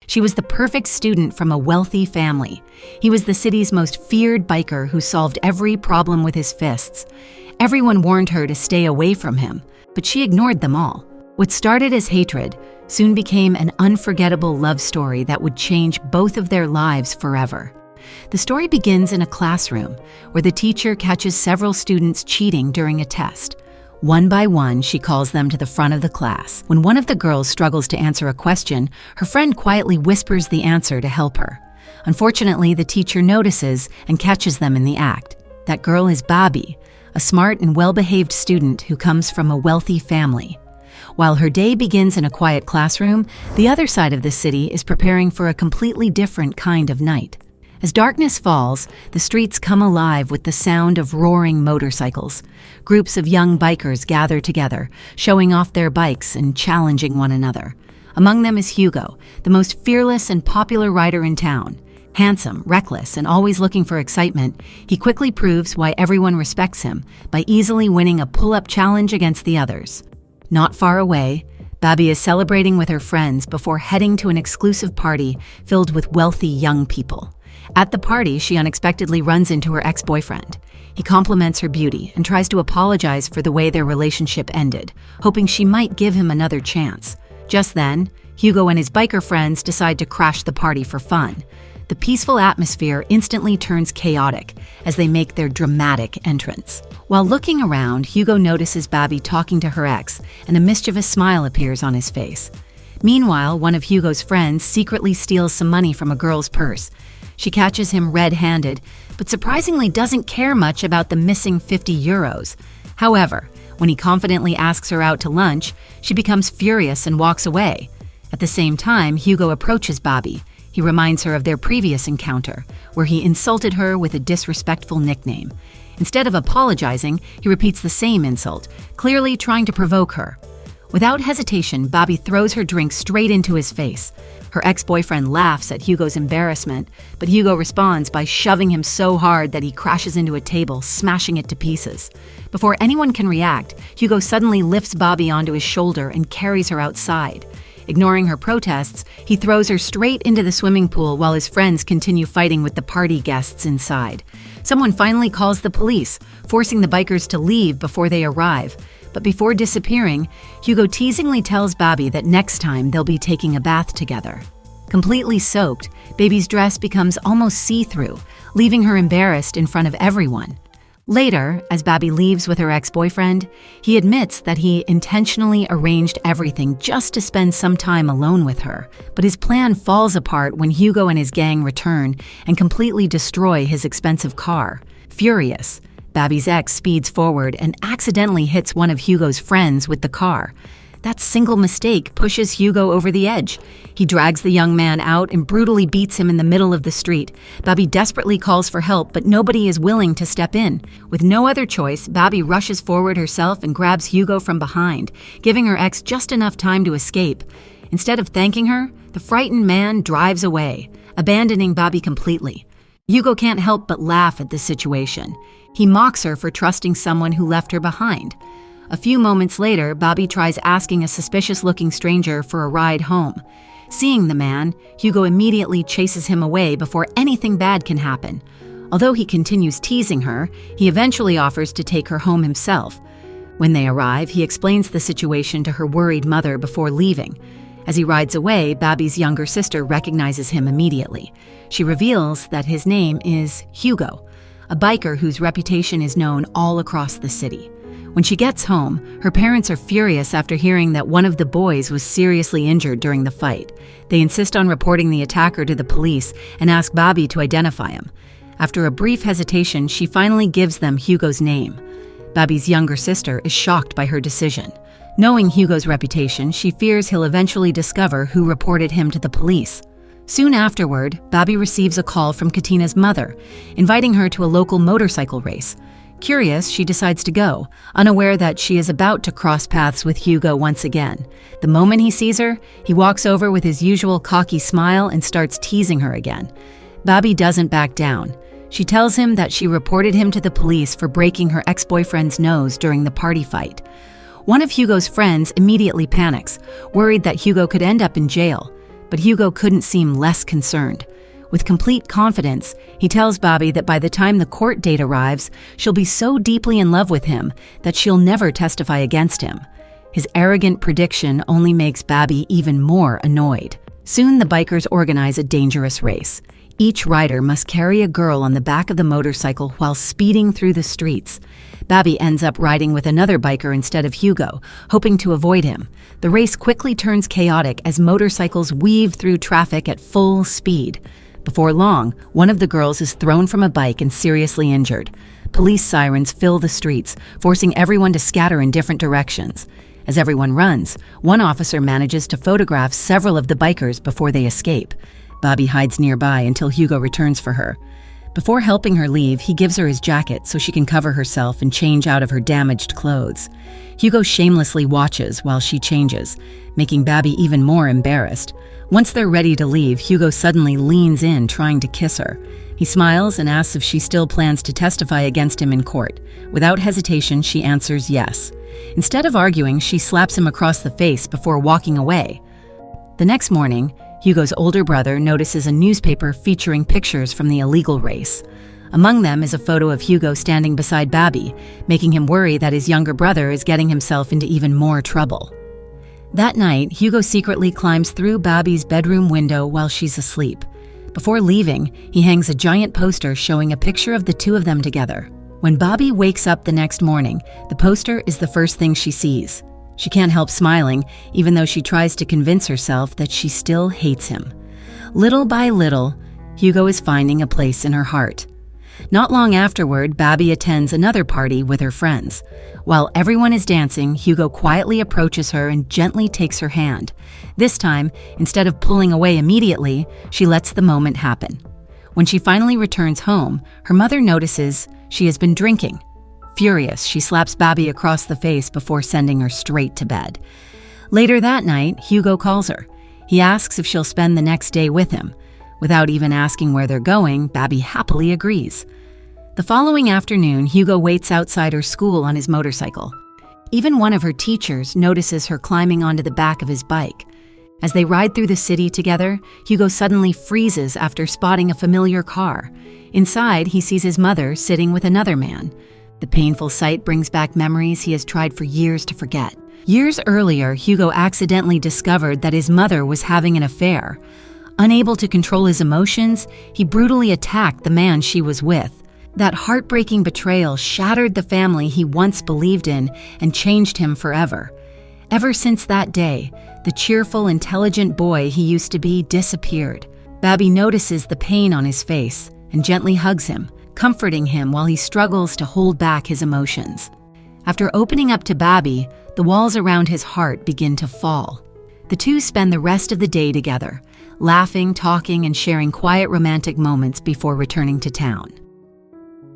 She was the perfect student from a wealthy family. He was the city's most feared biker who solved every problem with his fists. Everyone warned her to stay away from him, but she ignored them all. What started as hatred soon became an unforgettable love story that would change both of their lives forever. The story begins in a classroom where the teacher catches several students cheating during a test. One by one, she calls them to the front of the class. When one of the girls struggles to answer a question, her friend quietly whispers the answer to help her. Unfortunately, the teacher notices and catches them in the act. That girl is Babi, a smart and well-behaved student who comes from a wealthy family. While her day begins in a quiet classroom, the other side of the city is preparing for a completely different kind of night. As darkness falls, the streets come alive with the sound of roaring motorcycles. Groups of young bikers gather together, showing off their bikes and challenging one another. Among them is Hugo, the most fearless and popular rider in town. Handsome, reckless, and always looking for excitement, he quickly proves why everyone respects him by easily winning a pull-up challenge against the others. Not far away, Babi is celebrating with her friends before heading to an exclusive party filled with wealthy young people. At the party, she unexpectedly runs into her ex-boyfriend. He compliments her beauty and tries to apologize for the way their relationship ended, hoping she might give him another chance. Just then, Hugo and his biker friends decide to crash the party for fun. The peaceful atmosphere instantly turns chaotic as they make their dramatic entrance. While looking around, Hugo notices Babi talking to her ex, and a mischievous smile appears on his face. Meanwhile, one of Hugo's friends secretly steals some money from a girl's purse. She catches him red-handed, but surprisingly doesn't care much about the missing 50 euros. However, when he confidently asks her out to lunch, she becomes furious and walks away. At the same time, Hugo approaches Babi. He reminds her of their previous encounter, where he insulted her with a disrespectful nickname. Instead of apologizing, he repeats the same insult, clearly trying to provoke her. Without hesitation, Babi throws her drink straight into his face. Her ex-boyfriend laughs at Hugo's embarrassment, but Hugo responds by shoving him so hard that he crashes into a table, smashing it to pieces. Before anyone can react, Hugo suddenly lifts Babi onto his shoulder and carries her outside. Ignoring her protests, he throws her straight into the swimming pool while his friends continue fighting with the party guests inside. Someone finally calls the police, forcing the bikers to leave before they arrive. But before disappearing, Hugo teasingly tells Babi that next time they'll be taking a bath together. Completely soaked, Babi's dress becomes almost see-through, leaving her embarrassed in front of everyone. Later, as Babi leaves with her ex-boyfriend, he admits that he intentionally arranged everything just to spend some time alone with her. But his plan falls apart when Hugo and his gang return and completely destroy his expensive car. Furious, Babi's ex speeds forward and accidentally hits one of Hugo's friends with the car. That single mistake pushes Hugo over the edge. He drags the young man out and brutally beats him in the middle of the street. Babi desperately calls for help, but nobody is willing to step in. With no other choice, Babi rushes forward herself and grabs Hugo from behind, giving her ex just enough time to escape. Instead of thanking her, the frightened man drives away, abandoning Babi completely. Hugo can't help but laugh at this situation. He mocks her for trusting someone who left her behind. A few moments later, Babi tries asking a suspicious-looking stranger for a ride home. Seeing the man, Hugo immediately chases him away before anything bad can happen. Although he continues teasing her, he eventually offers to take her home himself. When they arrive, he explains the situation to her worried mother before leaving. As he rides away, Babi's younger sister recognizes him immediately. She reveals that his name is Hugo, a biker whose reputation is known all across the city. When she gets home, her parents are furious after hearing that one of the boys was seriously injured during the fight. They insist on reporting the attacker to the police and ask Babi to identify him. After a brief hesitation, she finally gives them Hugo's name. Babi's younger sister is shocked by her decision. Knowing Hugo's reputation, she fears he'll eventually discover who reported him to the police. Soon afterward, Babi receives a call from Katina's mother, inviting her to a local motorcycle race. Curious, she decides to go, unaware that she is about to cross paths with Hugo once again. The moment he sees her, he walks over with his usual cocky smile and starts teasing her again. Babi doesn't back down. She tells him that she reported him to the police for breaking her ex-boyfriend's nose during the party fight. One of Hugo's friends immediately panics, worried that Hugo could end up in jail. But Hugo couldn't seem less concerned. With complete confidence, he tells Babi that by the time the court date arrives, she'll be so deeply in love with him that she'll never testify against him. His arrogant prediction only makes Babi even more annoyed. Soon the bikers organize a dangerous race. Each rider must carry a girl on the back of the motorcycle while speeding through the streets. Babi ends up riding with another biker instead of Hugo, hoping to avoid him. The race quickly turns chaotic as motorcycles weave through traffic at full speed. Before long, one of the girls is thrown from a bike and seriously injured. Police sirens fill the streets, forcing everyone to scatter in different directions. As everyone runs, one officer manages to photograph several of the bikers before they escape. Babi hides nearby until Hugo returns for her. Before helping her leave, he gives her his jacket so she can cover herself and change out of her damaged clothes. Hugo shamelessly watches while she changes, making Babi even more embarrassed. Once they're ready to leave, Hugo suddenly leans in, trying to kiss her. He smiles and asks if she still plans to testify against him in court. Without hesitation, she answers yes. Instead of arguing, she slaps him across the face before walking away. The next morning, Hugo's older brother notices a newspaper featuring pictures from the illegal race. Among them is a photo of Hugo standing beside Babi, making him worry that his younger brother is getting himself into even more trouble. That night, Hugo secretly climbs through Babi's bedroom window while she's asleep. Before leaving, he hangs a giant poster showing a picture of the two of them together. When Babi wakes up the next morning, the poster is the first thing she sees. She can't help smiling, even though she tries to convince herself that she still hates him. Little by little, Hugo is finding a place in her heart. Not long afterward, Babi attends another party with her friends. While everyone is dancing, Hugo quietly approaches her and gently takes her hand. This time, instead of pulling away immediately, she lets the moment happen. When she finally returns home, her mother notices she has been drinking. Furious, she slaps Babi across the face before sending her straight to bed. Later that night, Hugo calls her. He asks if she'll spend the next day with him. Without even asking where they're going, Babi happily agrees. The following afternoon, Hugo waits outside her school on his motorcycle. Even one of her teachers notices her climbing onto the back of his bike. As they ride through the city together, Hugo suddenly freezes after spotting a familiar car. Inside, he sees his mother sitting with another man. The painful sight brings back memories he has tried for years to forget. Years earlier, Hugo accidentally discovered that his mother was having an affair. Unable to control his emotions, he brutally attacked the man she was with. That heartbreaking betrayal shattered the family he once believed in and changed him forever. Ever since that day, the cheerful, intelligent boy he used to be disappeared. Babi notices the pain on his face and gently hugs him, comforting him while he struggles to hold back his emotions. After opening up to Babi, the walls around his heart begin to fall. The two spend the rest of the day together, laughing, talking, and sharing quiet romantic moments before returning to town.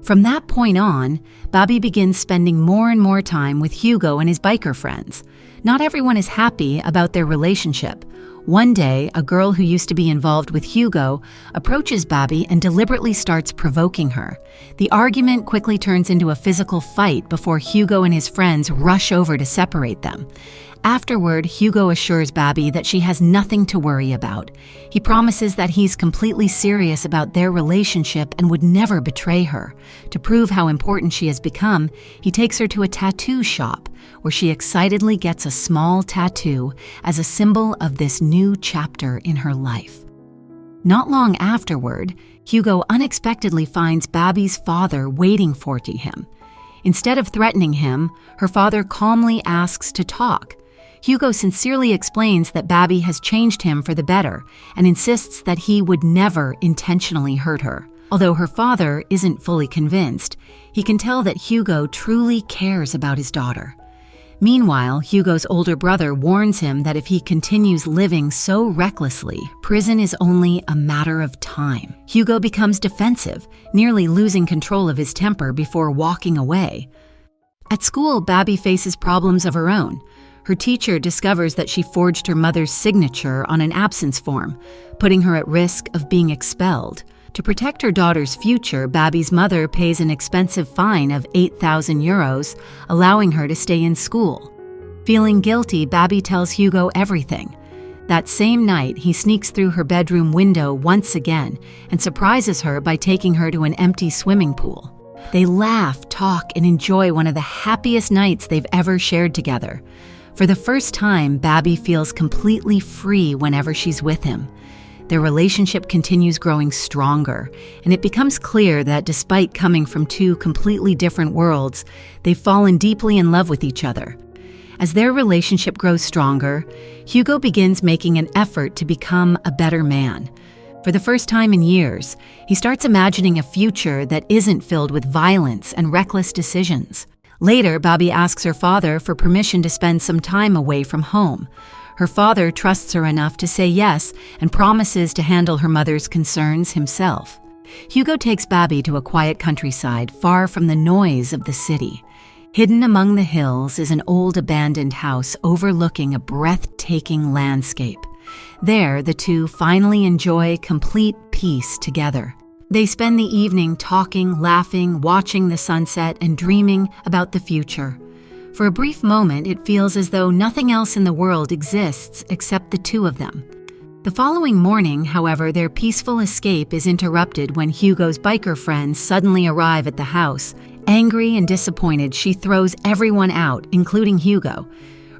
From that point on, Babi begins spending more and more time with Hugo and his biker friends. Not everyone is happy about their relationship. One day, a girl who used to be involved with Hugo approaches Babi and deliberately starts provoking her. The argument quickly turns into a physical fight before Hugo and his friends rush over to separate them. Afterward, Hugo assures Babi that she has nothing to worry about. He promises that he's completely serious about their relationship and would never betray her. To prove how important she has become, he takes her to a tattoo shop, where she excitedly gets a small tattoo as a symbol of this new chapter in her life. Not long afterward, Hugo unexpectedly finds Babi's father waiting for him. Instead of threatening him, her father calmly asks to talk. Hugo sincerely explains that Babi has changed him for the better and insists that he would never intentionally hurt her. Although her father isn't fully convinced, he can tell that Hugo truly cares about his daughter. Meanwhile, Hugo's older brother warns him that if he continues living so recklessly, prison is only a matter of time. Hugo becomes defensive, nearly losing control of his temper before walking away. At school, Babi faces problems of her own. Her teacher discovers that she forged her mother's signature on an absence form, putting her at risk of being expelled. To protect her daughter's future, Babi's mother pays an expensive fine of 8,000 euros, allowing her to stay in school. Feeling guilty, Babi tells Hugo everything. That same night, he sneaks through her bedroom window once again and surprises her by taking her to an empty swimming pool. They laugh, talk, and enjoy one of the happiest nights they've ever shared together. For the first time, Babi feels completely free whenever she's with him. Their relationship continues growing stronger, and it becomes clear that despite coming from two completely different worlds, they've fallen deeply in love with each other. As their relationship grows stronger, Hugo begins making an effort to become a better man. For the first time in years, he starts imagining a future that isn't filled with violence and reckless decisions. Later, Babi asks her father for permission to spend some time away from home. Her father trusts her enough to say yes and promises to handle her mother's concerns himself. Hugo takes Babi to a quiet countryside far from the noise of the city. Hidden among the hills is an old abandoned house overlooking a breathtaking landscape. There, the two finally enjoy complete peace together. They spend the evening talking, laughing, watching the sunset, and dreaming about the future. For a brief moment, it feels as though nothing else in the world exists except the two of them. The following morning, however, their peaceful escape is interrupted when Hugo's biker friends suddenly arrive at the house. Angry and disappointed, she throws everyone out, including Hugo.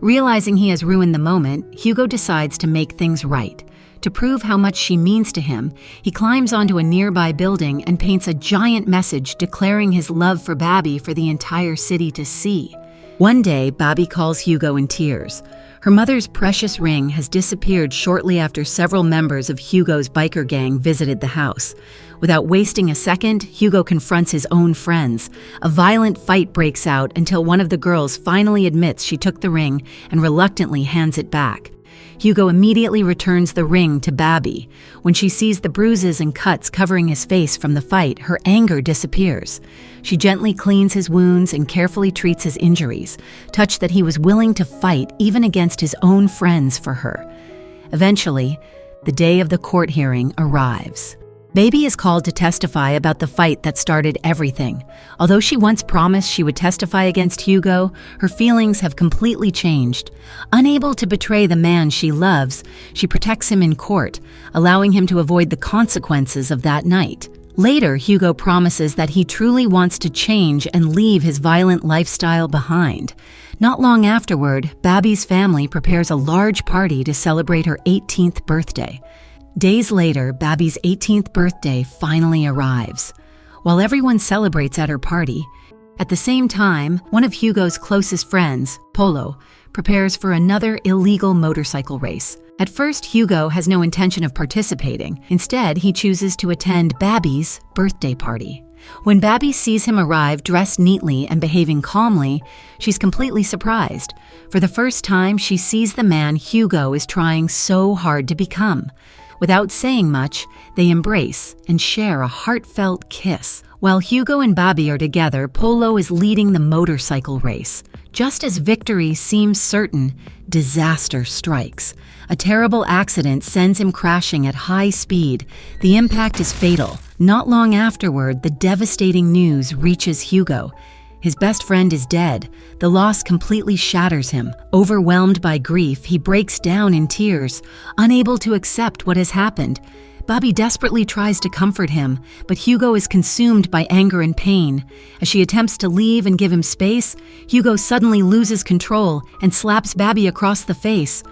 Realizing he has ruined the moment, Hugo decides to make things right. To prove how much she means to him, he climbs onto a nearby building and paints a giant message declaring his love for Babi for the entire city to see. One day, Babi calls Hugo in tears. Her mother's precious ring has disappeared shortly after several members of Hugo's biker gang visited the house. Without wasting a second, Hugo confronts his own friends. A violent fight breaks out until one of the girls finally admits she took the ring and reluctantly hands it back. Hugo immediately returns the ring to Babi. When she sees the bruises and cuts covering his face from the fight, her anger disappears. She gently cleans his wounds and carefully treats his injuries, touched that he was willing to fight even against his own friends for her. Eventually, the day of the court hearing arrives. Babi is called to testify about the fight that started everything. Although she once promised she would testify against Hugo, her feelings have completely changed. Unable to betray the man she loves, she protects him in court, allowing him to avoid the consequences of that night. Later, Hugo promises that he truly wants to change and leave his violent lifestyle behind. Not long afterward, Babi's family prepares a large party to celebrate her 18th birthday. Days later, Babi's 18th birthday finally arrives. While everyone celebrates at her party, at the same time, one of Hugo's closest friends, Polo, prepares for another illegal motorcycle race. At first, Hugo has no intention of participating. Instead, he chooses to attend Babi's birthday party. When Babi sees him arrive dressed neatly and behaving calmly, she's completely surprised. For the first time, she sees the man Hugo is trying so hard to become. Without saying much, they embrace and share a heartfelt kiss. While Hugo and Babi are together, Polo is leading the motorcycle race. Just as victory seems certain, disaster strikes. A terrible accident sends him crashing at high speed. The impact is fatal. Not long afterward, the devastating news reaches Hugo. His best friend is dead. The loss completely shatters him. Overwhelmed by grief, he breaks down in tears, unable to accept what has happened. Babi desperately tries to comfort him, but Hugo is consumed by anger and pain. As she attempts to leave and give him space, Hugo suddenly loses control and slaps Babi across the face.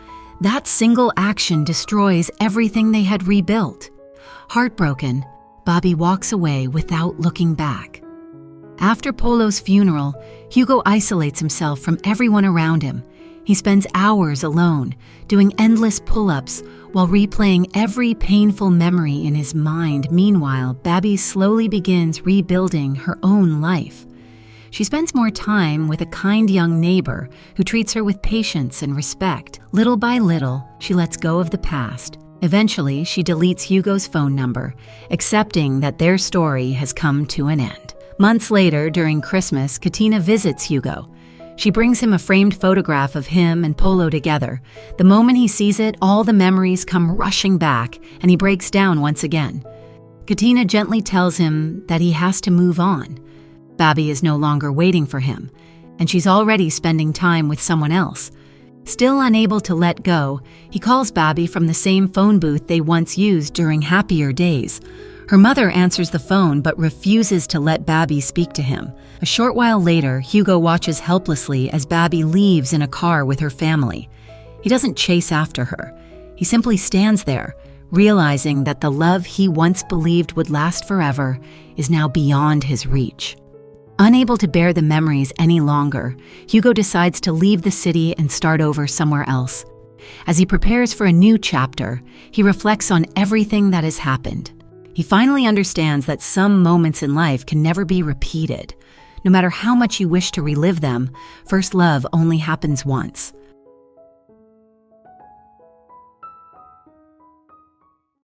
That single action destroys everything they had rebuilt. Heartbroken, Babi walks away without looking back. After Polo's funeral, Hugo isolates himself from everyone around him. He spends hours alone, doing endless pull-ups while replaying every painful memory in his mind. Meanwhile, Babi slowly begins rebuilding her own life. She spends more time with a kind young neighbor who treats her with patience and respect. Little by little, she lets go of the past. Eventually, she deletes Hugo's phone number, accepting that their story has come to an end. Months later, during Christmas, Katina visits Hugo. She brings him a framed photograph of him and Polo together. The moment he sees it, all the memories come rushing back, and he breaks down once again. Katina gently tells him that he has to move on. Babi is no longer waiting for him, and she's already spending time with someone else. Still unable to let go, he calls Babi from the same phone booth they once used during happier days. Her mother answers the phone but refuses to let Babi speak to him. A short while later, Hugo watches helplessly as Babi leaves in a car with her family. He doesn't chase after her. He simply stands there, realizing that the love he once believed would last forever is now beyond his reach. Unable to bear the memories any longer, Hugo decides to leave the city and start over somewhere else. As he prepares for a new chapter, he reflects on everything that has happened. He finally understands that some moments in life can never be repeated. No matter how much you wish to relive them, first love only happens once.